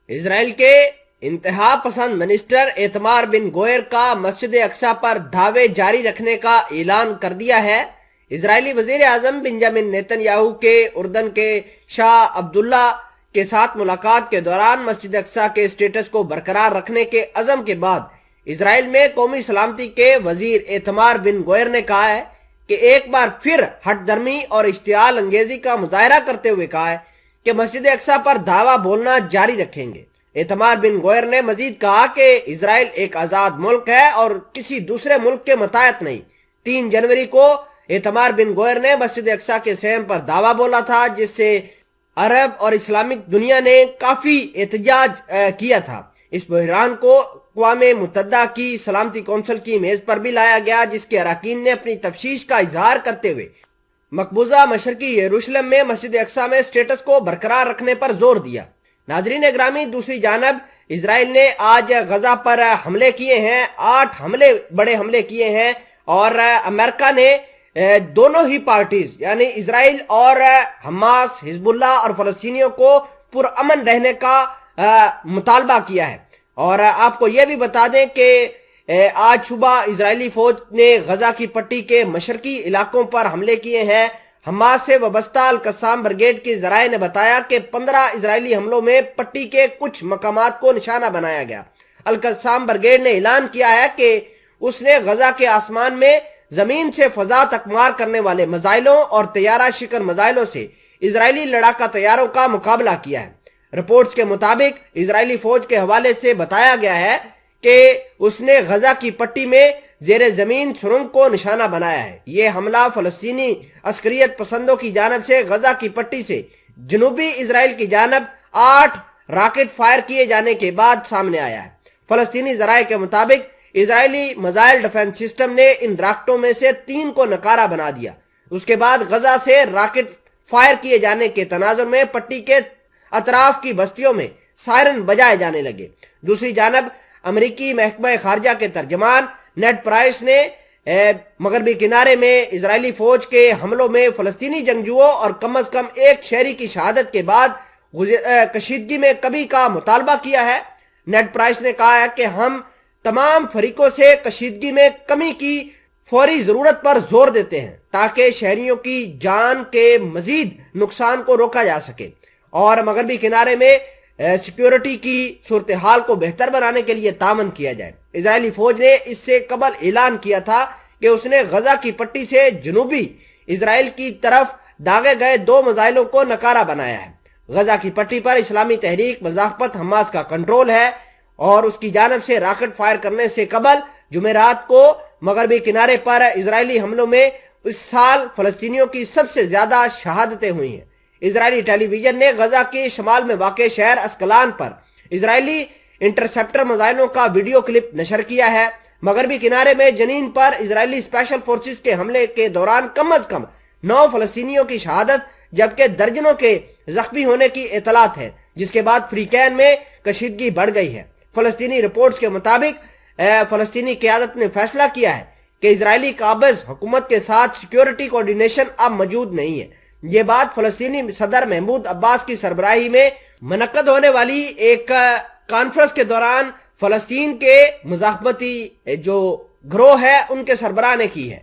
اسرائیل کے انتہا پسند منسٹر ایتمار بن گوئر کا مسجد اقصی پر دعوے جاری رکھنے کا اعلان کر دیا ہے۔ اسرائیلی وزیر اعظم بنجامن نیتن یاہو کے اردن کے شاہ عبداللہ کے ساتھ ملاقات کے دوران مسجد اقصی کے اسٹیٹس کو برقرار رکھنے کے عزم کے بعد اسرائیل میں قومی سلامتی کے وزیر ایتمار بن گوئر نے کہا ہے کہ ایک بار پھر ہٹ درمی اور اشتعال انگیزی کا مظاہرہ کرتے ہوئے کہا ہے کہ مسجد اقصی پر دعویٰ بولنا جاری رکھیں گے۔ ایتمار بن گوئر نے مزید کہا کہ اسرائیل ایک آزاد ملک ہے اور کسی دوسرے ملک کے متحد نہیں۔ 3 جنوری کو ایتمار بن گوئر نے مسجد اقصی کے صحن پر دعویٰ بولا تھا، جس سے عرب اور اسلامک دنیا نے کافی احتجاج کیا تھا۔ اس بحران کو اقوام متحدہ کی سلامتی کونسل کی میز پر بھی لایا گیا، جس کے اراکین نے اپنی تشویش کا اظہار کرتے ہوئے مقبوضہ مشرقی یروشلم میں مسجد اقصی میں اسٹیٹس کو برقرار رکھنے پر زور دیا۔ ناظرین گرامی، دوسری جانب اسرائیل نے آج غزہ پر حملے کیے ہیں، 8 بڑے حملے کیے ہیں، اور امریکہ نے دونوں ہی پارٹیز یعنی اسرائیل اور حماس، حزب اللہ اور فلسطینیوں کو پرامن رہنے کا مطالبہ کیا ہے۔ اور آپ کو یہ بھی بتا دیں کہ آج صبح اسرائیلی فوج نے غزہ کی پٹی کے مشرقی علاقوں پر حملے کیے ہیں۔ حماس سے وابستہ القسام بریگیڈ کے ذرائع نے بتایا کہ 15 اسرائیلی حملوں میں پٹی کے کچھ مقامات کو نشانہ بنایا گیا۔ القسام بریگیڈ نے اعلان کیا ہے کہ اس نے غزہ کے آسمان میں زمین سے فضا تک مار کرنے والے میزائلوں اور طیارہ شکن میزائلوں سے اسرائیلی لڑاکا طیاروں کا مقابلہ کیا ہے۔ رپورٹس کے مطابق اسرائیلی فوج کے حوالے سے بتایا گیا ہے کہ اس نے غزہ کی پٹی میں زیر زمین سرنگ کو نشانہ بنایا ہے۔ یہ حملہ فلسطینی عسکریت پسندوں کی جانب سے غزہ کی پٹی سے جنوبی اسرائیل کی جانب 8 راکٹ فائر کیے جانے کے بعد سامنے آیا ہے۔ فلسطینی ذرائع کے مطابق اسرائیلی میزائل ڈیفنس سسٹم نے ان راکٹوں میں سے 3 کو ناکارہ بنا دیا۔ اس کے بعد غزہ سے راکٹ فائر کیے جانے کے تناظر میں پٹی کے اطراف کی بستیوں میں سائرن بجائے جانے لگے۔ دوسری جانب امریکی محکمہ خارجہ کے ترجمان نیڈ پرائس نے مغربی کنارے میں اسرائیلی فوج کے حملوں میں فلسطینی جنگجوؤں اور کم از کم 1 شہری کی شہادت کے بعد کشیدگی میں کمی کا مطالبہ کیا ہے۔ نیڈ پرائس نے کہا ہے کہ ہم تمام فریقوں سے کشیدگی میں کمی کی فوری ضرورت پر زور دیتے ہیں تاکہ شہریوں کی جان کے مزید نقصان کو روکا جا سکے اور مغربی کنارے میں سیکیورٹی کی صورتحال کو بہتر بنانے کے لیے تعاون کیا جائے۔ اسرائیلی فوج نے اس سے قبل اعلان کیا تھا کہ اس نے غزہ کی پٹی سے جنوبی اسرائیل کی طرف داغے گئے 2 میزائلوں کو ناکارہ بنایا ہے۔ غزہ کی پٹی پر اسلامی تحریک مضافت حماس کا کنٹرول ہے اور اس کی جانب سے راکٹ فائر کرنے سے قبل جمعرات کو مغربی کنارے پر اسرائیلی حملوں میں اس سال فلسطینیوں کی سب سے زیادہ شہادتیں ہوئی ہیں۔ اسرائیلی ٹیلی ویژن نے غزہ کے شمال میں واقع شہر اسکلان پر اسرائیلی انٹرسپٹر میزائلوں کا ویڈیو کلپ نشر کیا ہے۔ مغربی کنارے میں جنین پر اسرائیلی اسپیشل فورسز کے حملے کے دوران کم از کم 9 فلسطینیوں کی شہادت جبکہ درجنوں کے زخمی ہونے کی اطلاعات ہے، جس کے بعد فریقین میں کشیدگی بڑھ گئی ہے۔ فلسطینی رپورٹس کے مطابق فلسطینی قیادت نے فیصلہ کیا ہے کہ اسرائیلی قابض حکومت کے ساتھ سیکیورٹی کوارڈینیشن اب موجود نہیں ہے۔ یہ بات فلسطینی صدر محمود عباس کی سربراہی میں منعقد ہونے والی ایک کانفرنس کے دوران فلسطین کے مزاحمتی جو گروہ ہے ان کے سربراہ نے کی ہے۔